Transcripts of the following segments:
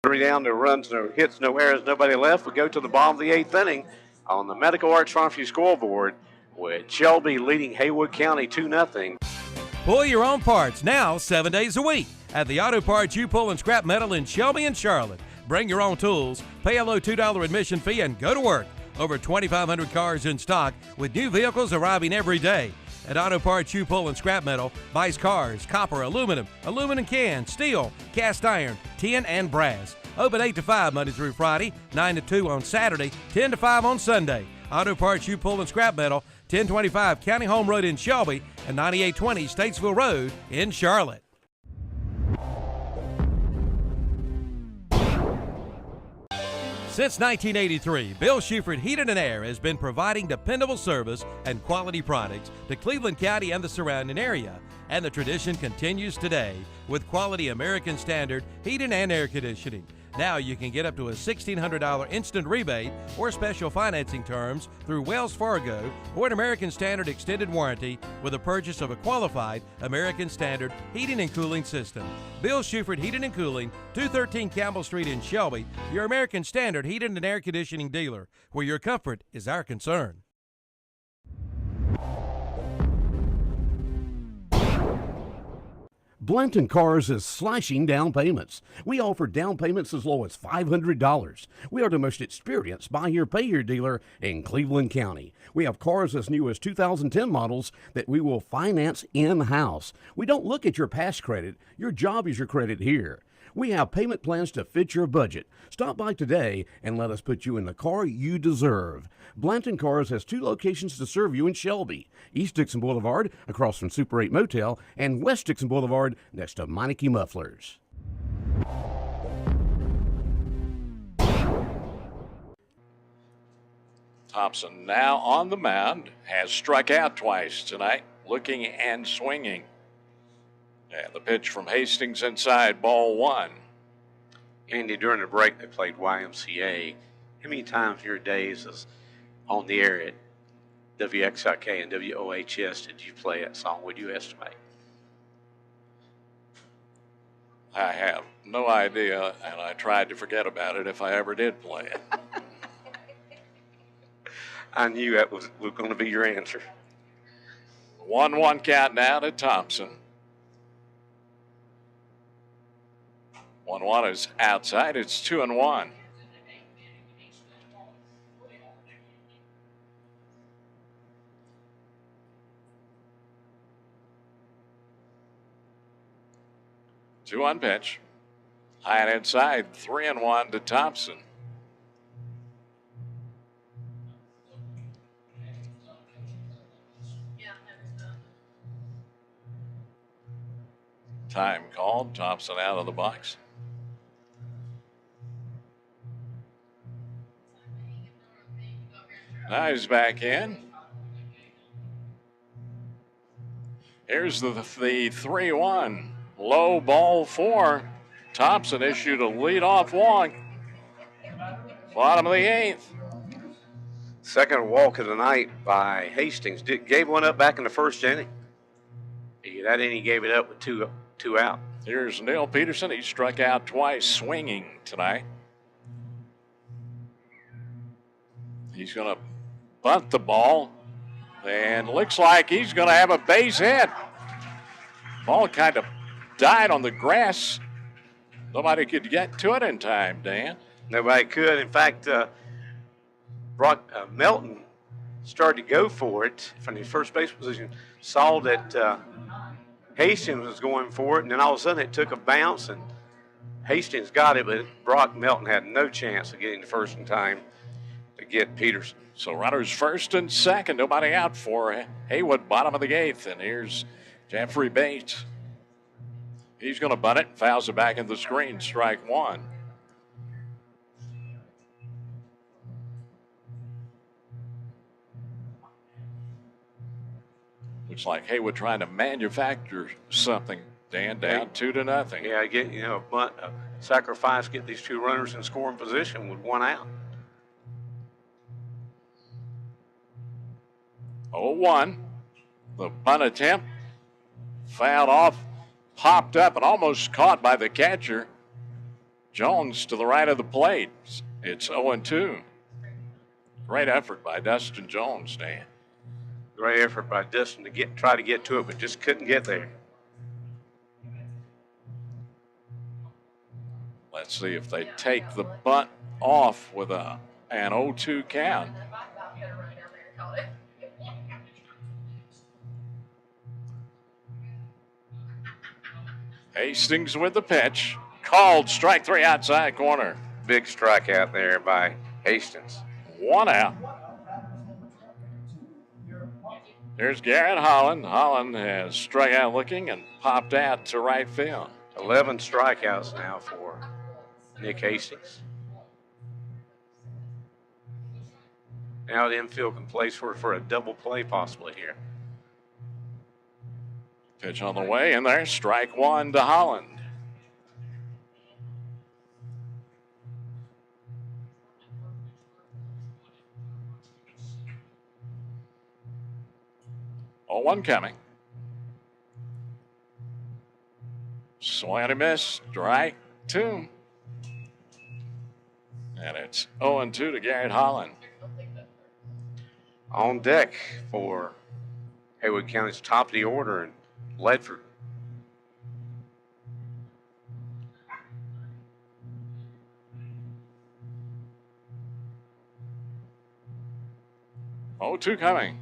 Three down, no runs, no hits, no errors, nobody left. We go to the bottom of the eighth inning on the Medical Arts Farmview scoreboard with Shelby leading Haywood County 2-0. Pull your own parts now 7 days a week at the Auto Parts U-Pull and Scrap Metal in Shelby and Charlotte. Bring your own tools, pay a low $2 admission fee, and go to work. Over 2,500 cars in stock with new vehicles arriving every day. At Auto Parts U-Pull and Scrap Metal, buys cars, copper, aluminum cans, steel, cast iron, tin, and brass. Open 8 to 5 Monday through Friday, 9 to 2 on Saturday, 10 to 5 on Sunday. Auto Parts U-Pull and Scrap Metal, 1025 County Home Road in Shelby and 9820 Statesville Road in Charlotte. Since 1983, Bill Shuford Heating and Air has been providing dependable service and quality products to Cleveland County and the surrounding area. And the tradition continues today with quality American Standard heating and air conditioning. Now you can get up to a $1,600 instant rebate or special financing terms through Wells Fargo or an American Standard extended warranty with a purchase of a qualified American Standard heating and cooling system. Bill Shuford Heating and Cooling, 213 Campbell Street in Shelby, your American Standard heating and air conditioning dealer, where your comfort is our concern. Blanton Cars is slashing down payments. We offer down payments as low as $500. We are the most experienced buy here, pay here dealer in Cleveland County. We have cars as new as 2010 models that we will finance in-house. We don't look at your past credit. Your job is your credit here. We have payment plans to fit your budget. Stop by today and let us put you in the car you deserve. Blanton Cars has 2 locations to serve you in Shelby. East Dixon Boulevard, across from Super 8 Motel, and West Dixon Boulevard, next to Meineke Mufflers. Thompson now on the mound, has struck out twice tonight, looking and swinging. And the pitch from Hastings inside, ball 1. Andy, during the break, they played YMCA. How many times in your days is on the air at WXIK and WOHS did you play that song? Would you estimate? I have no idea, and I tried to forget about it if I ever did play it. I knew that was going to be your answer. 1-1 count now to Thompson. 1-1 is outside. It's 2-1. Two on pitch. High and inside. 3-1 to Thompson. Time called. Thompson out of the box. Now he's back in. Here's the 3-1. Low ball 4. Thompson issued a leadoff walk. Bottom of the 8th. Second walk of the night by Hastings. Gave one up back in the first inning. That inning gave it up with two out. Here's Neil Peterson. He struck out twice swinging tonight. He's going to bunt the ball, and looks like he's going to have a base hit. Ball kind of died on the grass. Nobody could get to it in time, Dan. Nobody could. In fact, Brock Melton started to go for it from his first base position, saw that Hastings was going for it, and then all of a sudden it took a bounce, and Hastings got it, but Brock Melton had no chance of getting the first in time to get Peterson. So runners first and second, nobody out for Haywood, bottom of the 8th, and here's Jeffrey Bates. He's going to bunt it, fouls it back in the screen, strike 1. Looks like Haywood trying to manufacture something, Dan, down 2-0. Yeah, get a bunt, a sacrifice, get these 2 runners in scoring position with 1 out. 0-1. The bunt attempt fouled off, popped up, and almost caught by the catcher. Jones to the right of the plate. It's 0-2. Great effort by Dustin Jones, Dan. Great effort by Dustin to try to get to it, but just couldn't get there. Let's see if they take the bunt off with an 0-2 count. Hastings with the pitch. Called strike 3 outside corner. Big strikeout there by Hastings. 1 out. There's Garrett Holland. Holland has struck out looking and popped out to right field. 11 strikeouts now for Nick Hastings. Now the infield can place for a double play possibly here. Pitch on the way, and there's strike 1 to Holland. Oh, 1 coming. Swing and a miss, strike 2. And it's 0-2 to Garrett Holland. On deck for Haywood County's top of the order and Ledford. Oh, 2 coming.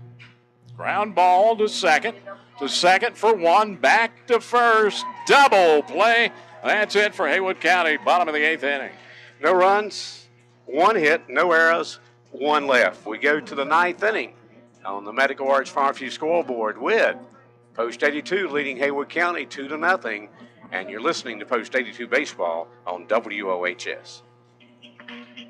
Ground ball to second. To second for 1. Back to first. Double play. That's it for Haywood County. Bottom of the 8th inning. No runs, 1 hit, no errors, 1 left. We go to the 9th inning on the Medical Arts Farmview scoreboard with Post 82 leading Haywood County 2-0. And you're listening to Post 82 Baseball on WOHS.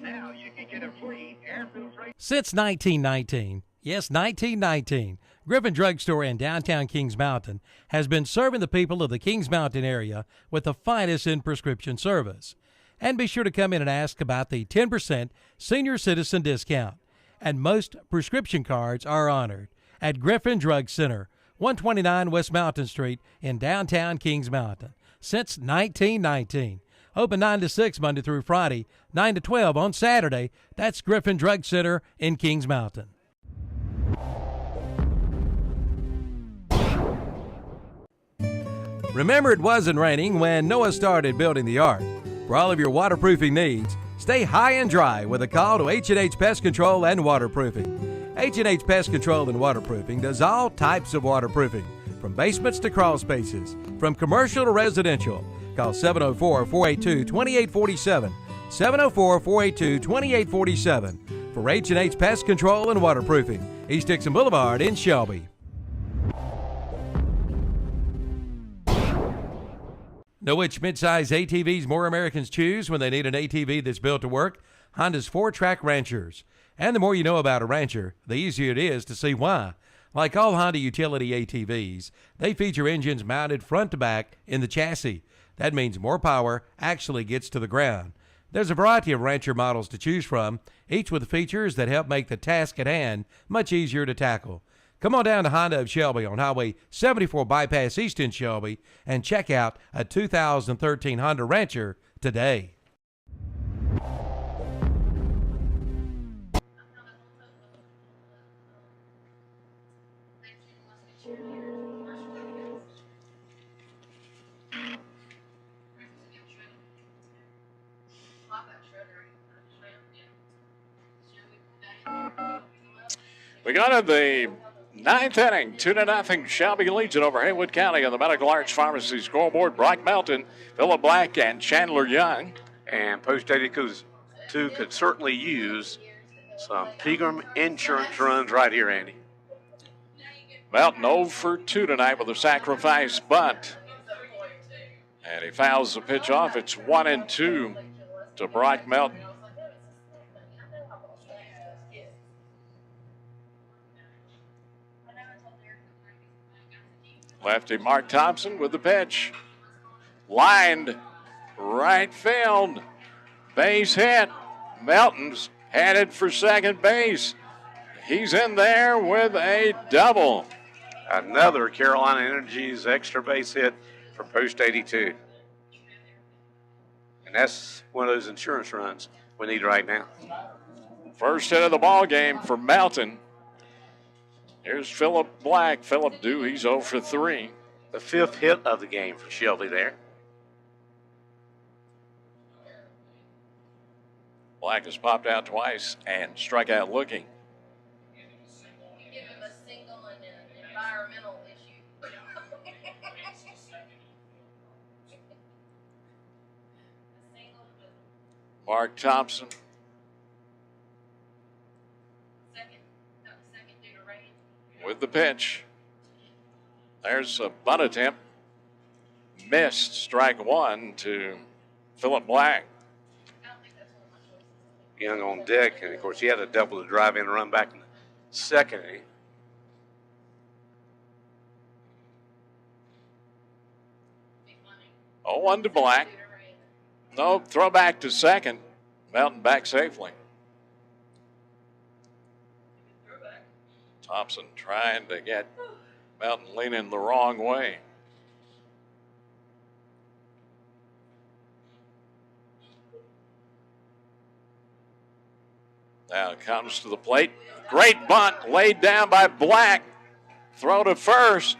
Now you can get a free air filtration. Since 1919, yes, 1919, Griffin Drug Store in downtown Kings Mountain has been serving the people of the Kings Mountain area with the finest in prescription service. And be sure to come in and ask about the 10% senior citizen discount. And most prescription cards are honored at Griffin Drug Center, 129 West Mountain Street in downtown Kings Mountain. Since 1919. Open 9 to 6 Monday through Friday, 9 to 12 on Saturday. That's Griffin Drug Center in Kings Mountain. Remember, it wasn't raining when Noah started building the ark. For all of your waterproofing needs, stay high and dry with a call to H&H Pest Control and Waterproofing. H&H Pest Control and Waterproofing does all types of waterproofing, from basements to crawl spaces, from commercial to residential. Call 704-482-2847, 704-482-2847 for H&H Pest Control and Waterproofing, East Dixon Boulevard in Shelby. Know which midsize ATVs more Americans choose when they need an ATV that's built to work? Honda's 4-track Ranchers. And the more you know about a Rancher, the easier it is to see why. Like all Honda utility ATVs, they feature engines mounted front to back in the chassis. That means more power actually gets to the ground. There's a variety of Rancher models to choose from, each with features that help make the task at hand much easier to tackle. Come on down to Honda of Shelby on Highway 74 Bypass East in Shelby and check out a 2013 Honda Rancher today. We got in the 9th inning, 2-0 Shelby Legion over Haywood County on the Medical Arts Pharmacy scoreboard. Brock Melton, Phillip Black, and Chandler Young. And Post 82 could certainly use some Pegram insurance runs right here, Andy. Melton 0 for 2 tonight with a sacrifice bunt. And he fouls the pitch off. It's 1-2 to Brock Melton. Lefty Mark Thompson with the pitch. Lined right field. Base hit. Melton's headed for second base. He's in there with a double. Another Carolina Energy's extra base hit for Post 82. And that's one of those insurance runs we need right now. First hit of the ball game for Melton. Here's Philip Black. Philip Dew, he's 0 for 3. The 5th hit of the game for Shelby there. Black has popped out twice and struck out looking. Give him a single and an environmental issue. Mark Thompson. Second due to rain. With the pitch. There's a bunt attempt. Missed. Strike 1 to Philip Black. Young on deck, and of course he had a double to drive in and run back in the second inning. Oh, 1 to Black. No, throw back to second. Melton back safely. Thompson trying to get Melton leaning the wrong way. Now it comes to the plate. Great bunt laid down by Black. Throw to first.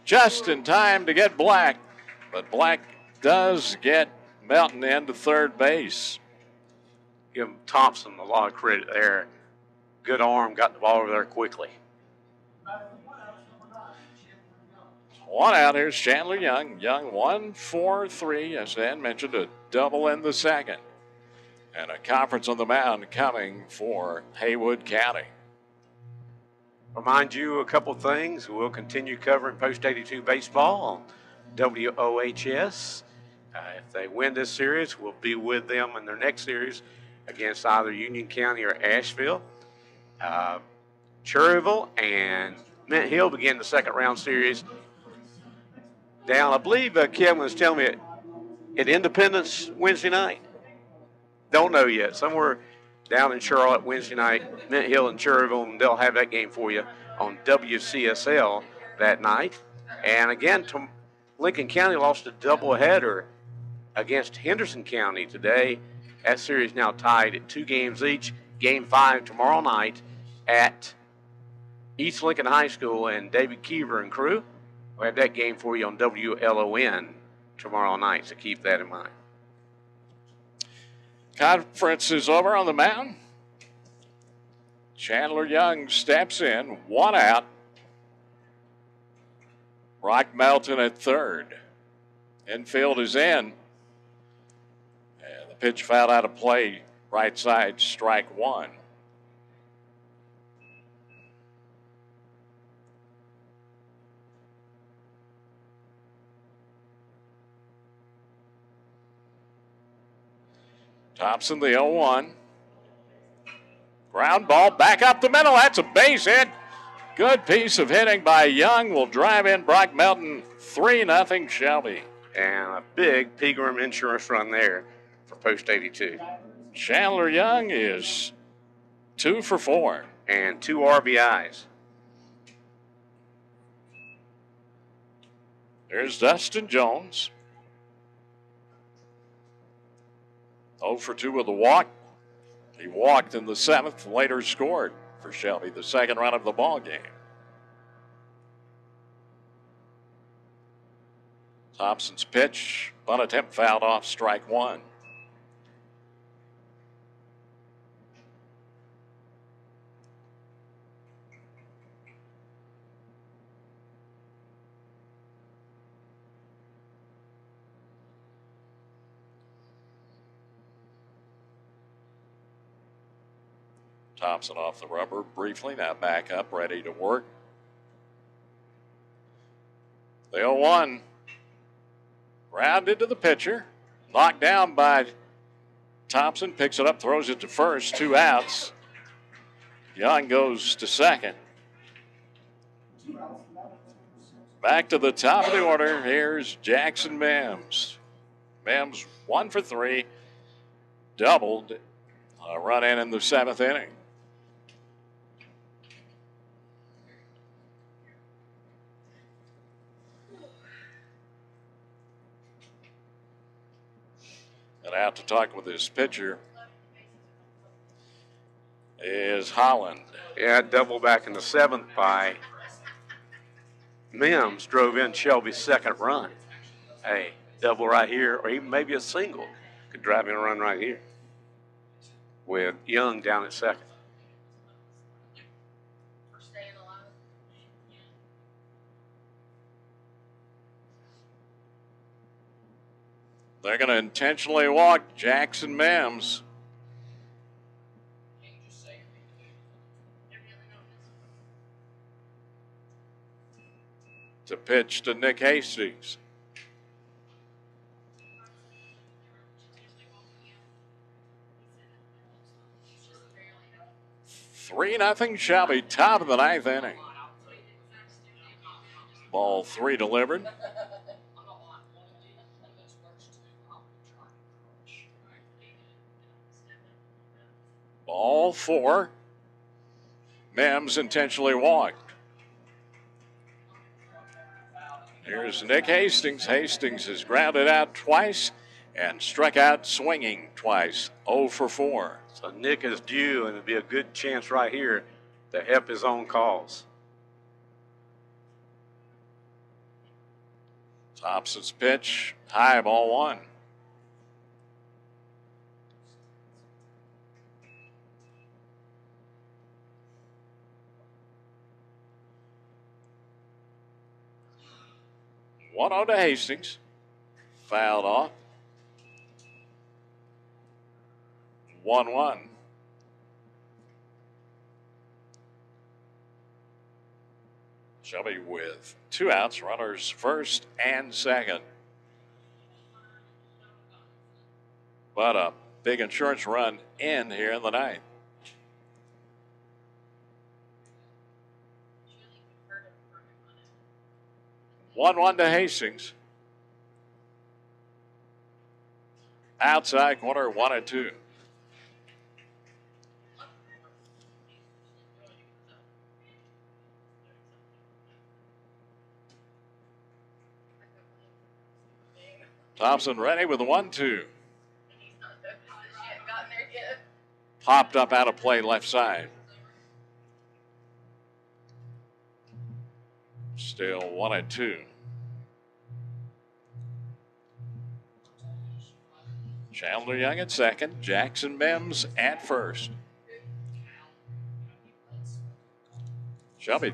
Just in time to get Black. But Black does get Melton into third base. Give Thompson a lot of credit there. Good arm, got the ball over there quickly. 1 out. Here's Chandler Young. Young 1 for 3, as Dan mentioned, a double in the second. And a conference on the mound coming for Haywood County. Remind you a couple things. We'll continue covering Post 82 baseball on WOHS. If they win this series, we'll be with them in their next series against either Union County or Asheville. Cherryville and Mint Hill begin the second round series down, I believe Kevin was telling me at Independence Wednesday night. Don't know yet. Somewhere down in Charlotte Wednesday night, Mint Hill and Cherryville, and they'll have that game for you on WCSL that night. And again, Lincoln County lost a doubleheader against Henderson County today. That series now tied at 2 games each. Game 5 tomorrow night at East Lincoln High School, and David Keever and crew will have that game for you on WLON tomorrow night, so keep that in mind. Conference is over on the mound. Chandler Young steps in, 1 out. Brock Melton at third. Infield is in. And the pitch fouled out of play, right side, strike 1. Thompson, the 0-1. Ground ball back up the middle. That's a base hit. Good piece of hitting by Young. Will drive in Brock Melton. 3-0 Shelby. And a big Pegram insurance run there for Post 82. Chandler Young is 2 for 4. And 2 RBIs. There's Dustin Jones. 0 for 2 with a walk. He walked in the 7th, later scored for Shelby, the second run of the ball game. Thompson's pitch, bunt attempt fouled off, strike 1. Thompson off the rubber briefly, now back up, ready to work. The 0-1 rounded to the pitcher, knocked down by Thompson, picks it up, throws it to first, 2 outs. Young goes to second. Back to the top of the order, here's Jackson Mims. Mims 1 for 3, doubled, a run in the 7th inning. And out to talk with his pitcher is Holland. Yeah, double back in the 7th by Mims drove in Shelby's second run. Hey, double right here, or even maybe a single could drive in a run right here with Young down at second. They're going to intentionally walk Jackson Mims. To pitch to Nick Hastings. 3-0 Shelby, top of the 9th inning. Ball 3 delivered. Ball 4. Mims intentionally walked. Here's Nick Hastings. Hastings has grounded out twice and struck out swinging twice. 0 for 4. So Nick is due, and it'd be a good chance right here to help his own cause. Thompson's pitch, high, ball 1. One on to Hastings. Fouled off. 1-1. Shelby with 2 outs, runners first and second. But a big insurance run in here in the 9th. One to Hastings. Outside corner, 1-2. Thompson ready with the 1-2. Popped up out of play left side. Still 1-2. Chandler Young at second. Jackson Mims at first. Shelby,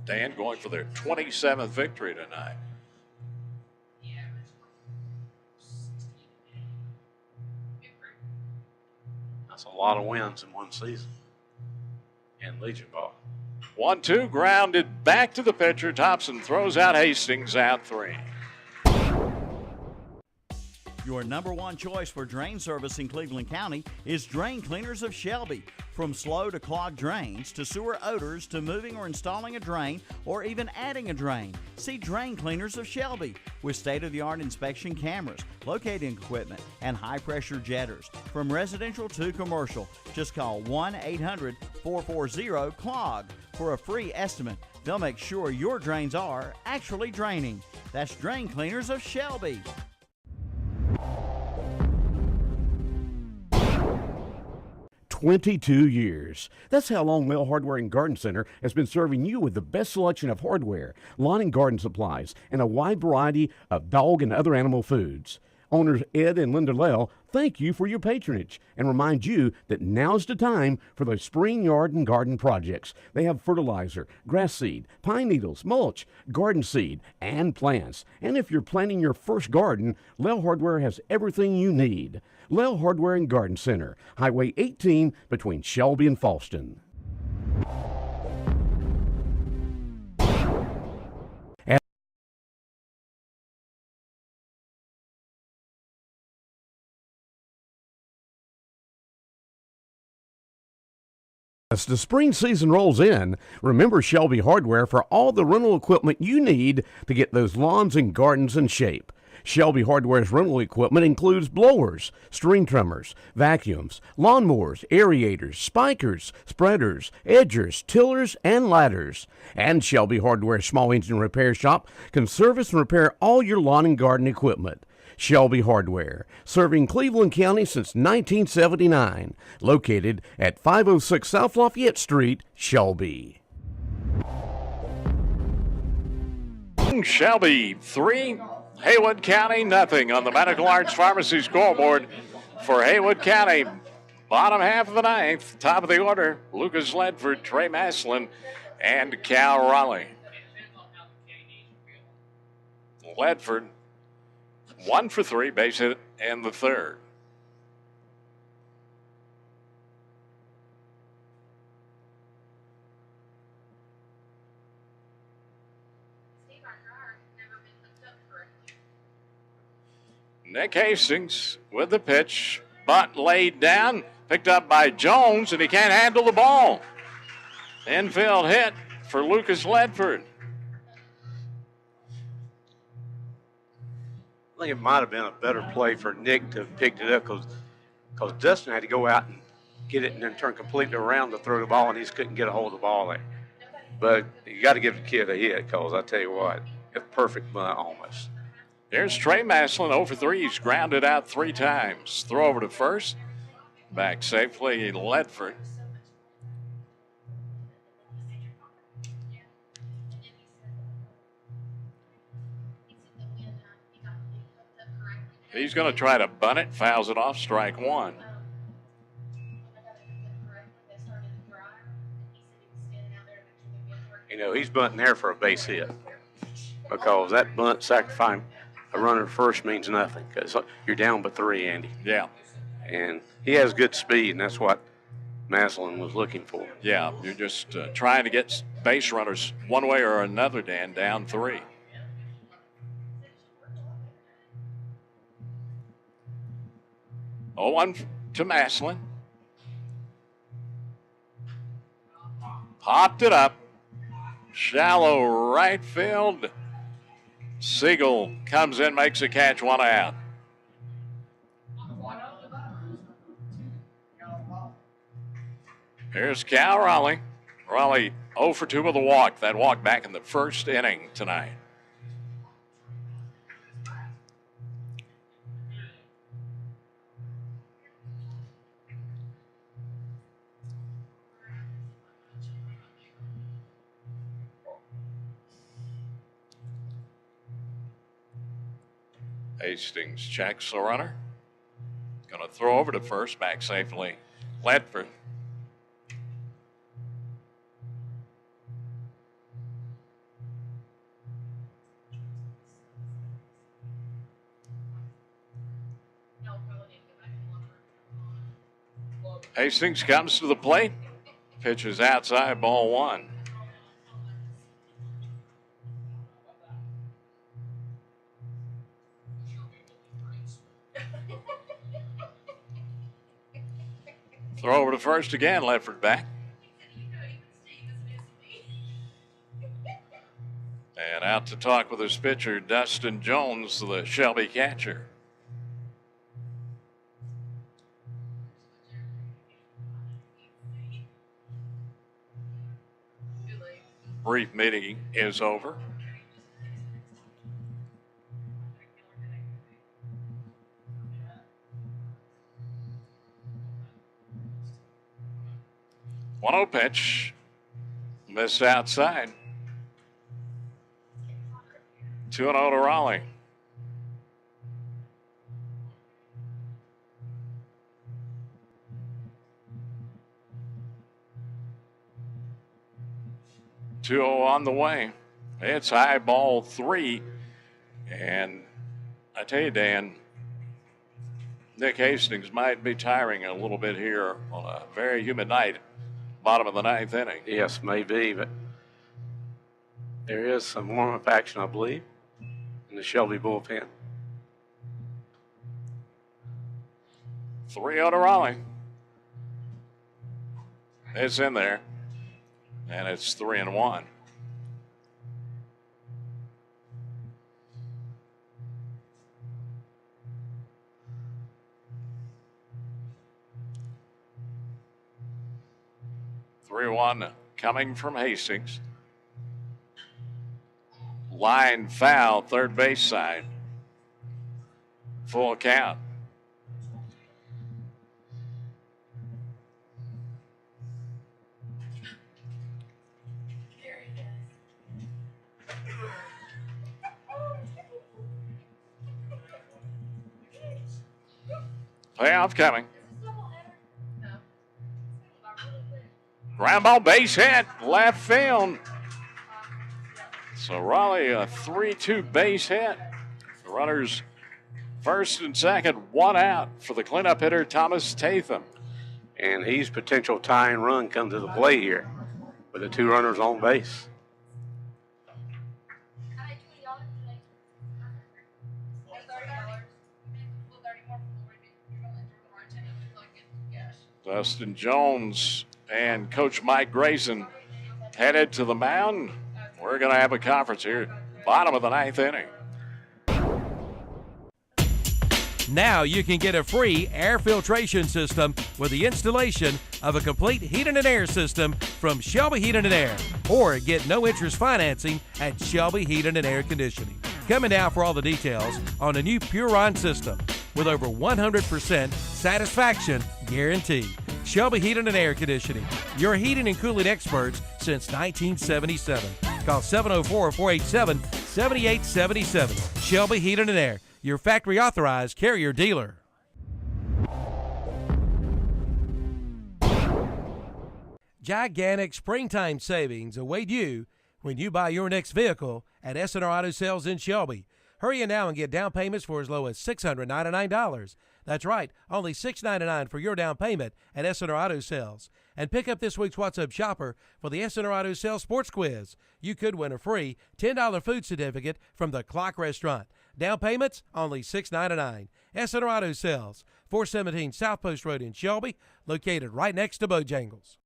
Dan, going for their 27th victory tonight. That's a lot of wins in one season in Legion ball. 1-2, grounded back to the pitcher. Thompson throws out Hastings, out 3. Your number one choice for drain service in Cleveland County is Drain Cleaners of Shelby. From slow to clogged drains, to sewer odors, to moving or installing a drain, or even adding a drain, see Drain Cleaners of Shelby. With state-of-the-art inspection cameras, locating equipment, and high-pressure jetters. From residential to commercial, just call 1-800-440-CLOG for a free estimate. They'll make sure your drains are actually draining. That's Drain Cleaners of Shelby. 22 years. That's how long LAIL Hardware and Garden Center has been serving you with the best selection of hardware, lawn and garden supplies, and a wide variety of dog and other animal foods. Owners Ed and Linda LAIL thank you for your patronage and remind you that now's the time for those spring yard and garden projects. They have fertilizer, grass seed, pine needles, mulch, garden seed, and plants. And if you're planting your first garden, LAIL Hardware has everything you need. LAIL Hardware and Garden Center, Highway 18 between Shelby and Falston. As the spring season rolls in, remember Shelby Hardware for all the rental equipment you need to get those lawns and gardens in shape. Shelby Hardware's rental equipment includes blowers, string trimmers, vacuums, lawnmowers, aerators, spikers, spreaders, edgers, tillers, and ladders. And Shelby Hardware's small engine repair shop can service and repair all your lawn and garden equipment. Shelby Hardware, serving Cleveland County since 1979. Located at 506 South Lafayette Street, Shelby. Shelby 3, Haywood County nothing on the Medical Arts Pharmacy scoreboard for Haywood County. Bottom half of the ninth, top of the order, Lucas Ledford, Trey Maslin, and Cal Raleigh. Ledford, 1 for 3, base hit in the third. Nick Hastings with the pitch. Bunt laid down, picked up by Jones, and he can't handle the ball. Infield hit for Lucas Ledford. I think it might have been a better play for Nick to have picked it up because Dustin had to go out and get it and then turn completely around to throw the ball, and he just couldn't get a hold of the ball there. But you got to give the kid a hit because I tell you what, it's perfect bunt almost. Here's Trey Maslin, 0 for 3. He's grounded out 3 times. Throw over to first. Back safely, Ledford. He's going to try to bunt it, fouls it off, strike 1. You know, he's bunting there for a base hit because that bunt sacrificing a runner at first means nothing because you're down by 3, Andy. Yeah. And he has good speed, and that's what Maslin was looking for. Yeah, you're just trying to get base runners one way or another, Dan, down 3. Oh, 1 to Maslin. Popped it up. Shallow right field. Siegel comes in, makes a catch, 1 out. Here's Cal Raleigh. Raleigh 0 for 2 with a walk. That walk back in the first inning tonight. Hastings checks the runner. Going to throw over to first, back safely. Ledford. Hastings comes to the plate. Pitches outside, ball 1. Throw over to first again, Ledford back. And out to talk with his pitcher, Dustin Jones, the Shelby catcher. Brief meeting is over. One-oh pitch. Missed outside. 2-0 to Raleigh. On the way. It's high ball 3. And I tell you, Dan, Nick Hastings might be tiring a little bit here on a very humid night, bottom of the 9th inning. Yes, maybe, but there is some warm-up action, I believe, in the Shelby bullpen. 3-0 to Raleigh. It's in there. And it's 3-1. Coming from Hastings. Line foul, third base side. Full count. Payoff coming. Ground ball, base hit, left field. So Raleigh, a 3-2 base hit. The runners first and second, one out for the cleanup hitter, Thomas Tatham. And he's potential tying run comes to the play here with the 2 runners on base. Dustin Jones and Coach Mike Grayson headed to the mound. We're going to have a conference here, bottom of the 9th inning. Now you can get a free air filtration system with the installation of a complete heating and air system from Shelby Heating and Air, or get no interest financing at Shelby Heating and Air Conditioning. Coming now for all the details on the new Puron system with over 100% satisfaction guarantee. Shelby Heating and Air Conditioning, your heating and cooling experts since 1977. Call 704-487-7877. Shelby Heating and Air, your factory authorized Carrier dealer. Gigantic springtime savings await you when you buy your next vehicle at S&R Auto Sales in Shelby. Hurry in now and get down payments for as low as $699. That's right, only $699 for your down payment at S&R Auto Sales. And pick up this week's What's Up Shopper for the S&R Auto Sales Sports Quiz. You could win a free $10 food certificate from the Clock Restaurant. Down payments, only $699. S&R Auto Sales, 417 South Post Road in Shelby, located right next to Bojangles.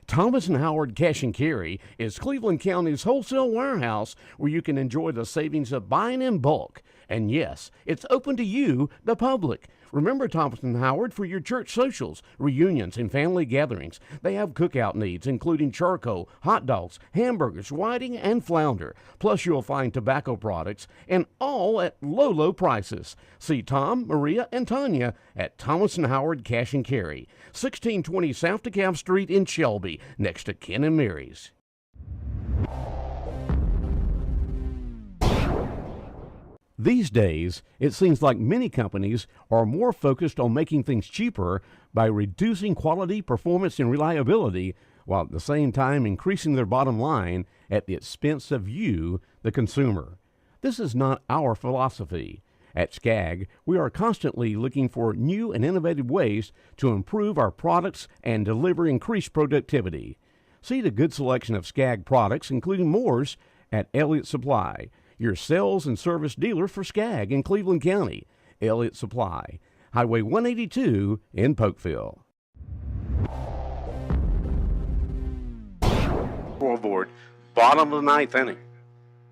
Thomas & Howard Cash and Carry is Cleveland County's wholesale warehouse where you can enjoy the savings of buying in bulk. And yes, it's open to you, the public. Remember Thomas & Howard for your church socials, reunions, and family gatherings. They have cookout needs, including charcoal, hot dogs, hamburgers, whiting, and flounder. Plus, you'll find tobacco products, and all at low, low prices. See Tom, Maria, and Tanya at Thomas & Howard Cash and Carry, 1620 South DeKalb Street in Shelby, next to Ken and Mary's. These days, it seems like many companies are more focused on making things cheaper by reducing quality, performance, and reliability, while at the same time increasing their bottom line at the expense of you, the consumer. This is not our philosophy. At SCAG, we are constantly looking for new and innovative ways to improve our products and deliver increased productivity. See the good selection of SCAG products, including Moore's, at Elliott Supply, your sales and service dealer for SCAG in Cleveland County. Elliott Supply, Highway 182 in Polkville. Scoreboard, bottom of the 9th inning.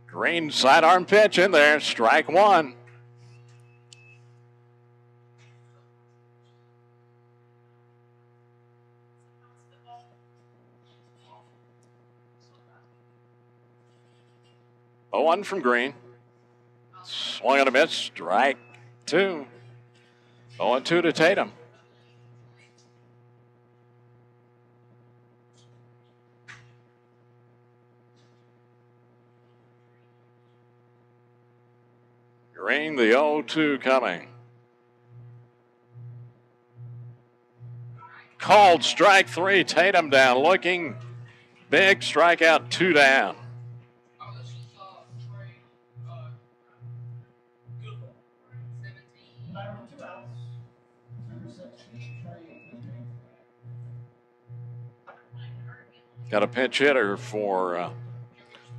Green sidearm pitch in there, strike one. Oh, one from Green. Swung and a miss, strike two. 0-2 to Tatum. Green, the 0-2 coming. Called strike three, Tatum down, looking big, strikeout, 2 down. Got a pinch hitter for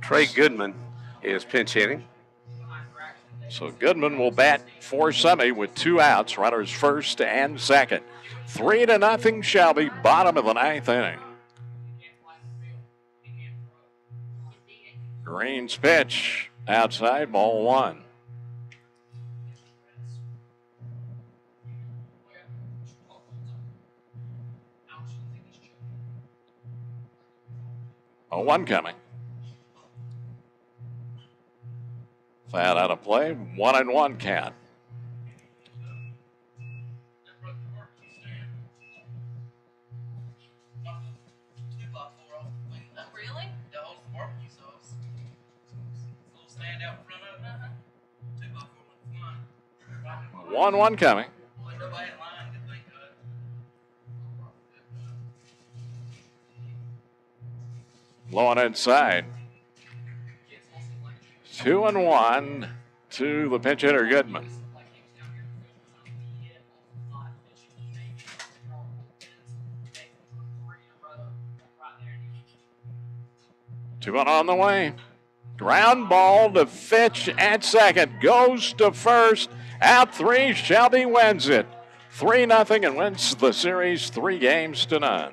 Trey Goodman is pinch hitting. So Goodman will bat for Semi with 2 outs, runners first and second. 3-0 Shelby, bottom of the 9th inning. Green's pitch outside, ball one. A 1 coming. That out of play. 1-1 count. Really? 1-1 coming. Low on inside. 2-1 to the pinch hitter, Goodman. Two on the way. Ground ball to Fitch at second. Goes to first. Out 3. Shelby wins it. 3-0 and wins the series 3-0.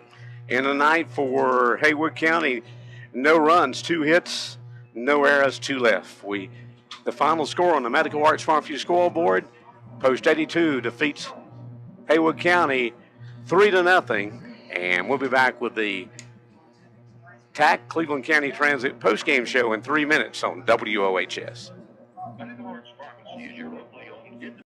In the night for Haywood County, no runs, 2 hits, no errors, 2 left. The final score on the Medical Arts Farm View scoreboard, Post 82 defeats Haywood County 3-0. And we'll be back with the TAC Cleveland County Transit postgame show in 3 minutes on WOHS.